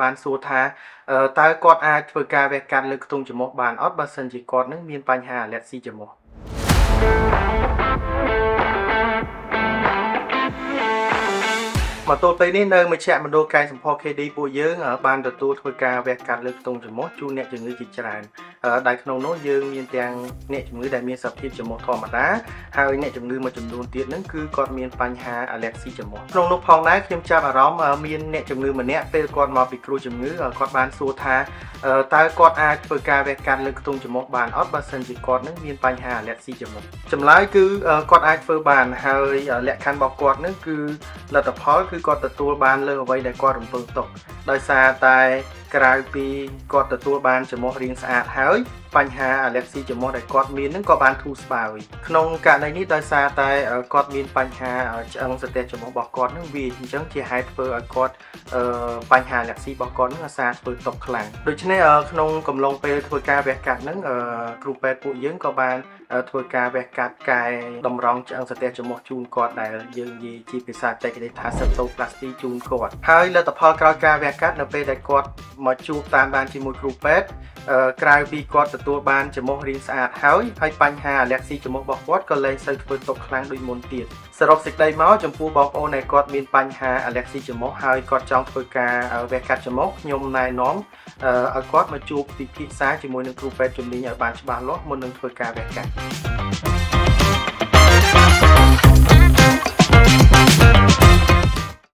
បានសួរថាតើគាត់អាចធ្វើការវះកាត់លើខ្ទង់ច្រមុះបានអត់បើសិនជាគាត់នឹងមានបញ្ហាអាឡែស៊ីច្រមុះមកទល់ពេលនេះនៅមជ្ឈមណ្ឌលកែសម្ផស្ស KD ពួកយើងបានទទួលធ្វើការវះកាត់លើខ្ទង់ច្រមុះជូនអ្នកជំងឺជាច្រើនដែលក្នុងនោះយើងមានទាំងអ្នកជំងឺដែលមានសភាពច្រមុះធម្មតាហើយអ្នកជំងឺមួយចំនួនទៀតហ្នឹងគឺគាត់មានបញ្ហាអាឡែស៊ីច្រមុះក្នុងនោះផងដែរខ្ញុំចាប់អារម្មណ៍មានអ្នកជំងឺម្នាក់ពេលគាត់មកពីគ្រូជំងឺគាត់បានសួរថាតើគាត់អាចធ្វើការវះកាត់លើខ្ទង់ច្រមុះបានអត់បើសិនជាគាត់នឹងមានបញ្ហាអាឡែស៊ីច្រមុះចម្លើយគឺគាត់អាចធ្វើបានហើយលក្ខខណ្ឌរបស់គាត់នឹងគឺលទ្ធផលគឺគាត់ទទួលបានលើអ្វីដែលគាត់រំពឹងទុកដោយសារតែក្រៅពីគាត់ទទួលបានច្រមុះរាងស្អាតហើយបញ្ហាអាឡែស៊ីច្រមុះដែលគាត់មាននឹងក៏បានធូរស្បើយក្នុងករណីនេះដោយសារតែគាត់មានបញ្ហាឆ្អឹងសន្ទះច្រមុះរបស់គាត់នឹងវាអញ្ចឹងជាហេតុធ្វើឲ្យគាត់បញ្ហាអាឡែស៊ីរបស់គាត់នឹងអាសាធ្វើទុកខ្លាំងដូច្នេះក្នុងកំឡុងពេលធ្វើការវះកាត់នឹងគ្រូពេទ្យពួកយើងក៏បានធ្វើការវះកាត់កែតម្រង់ឆ្អឹងសន្ទះច្រមុះជូនគាត់ដែលយើងនិយាយជាភាសាបច្ចេកទេសថា septoplasty ជូនគាត់ហើយលទ្ធផលក្រោយការវះកាត់នៅពេលដែលគាត់មកជួបតាមដានជាមួយគ្រូពេទ្យក្រៅពីគាត់ទទួលបានច្រមុះរាងស្អាតហើយបញ្ហាអាឡែស៊ីច្រមុះរបស់គាត់ក៏លែងសូវធ្វើទុកខ្លាំងដូចមុនទៀតសរុបសេចក្តីមកចំពោះបងប្អូនដែលគាត់មានបញ្ហាអាឡែស៊ីច្រមុះហើយគាត់ចង់ធ្វើការវះកាត់ច្រមុះខ្ញុំណែនាំឲ្យគាត់មកជួបពិភាក្សាជាមួយនឹងគ្រូពេទ្យជំនាញឲ្យបានច្បាស់លាស់មុននឹងធ្វើការវះកាត់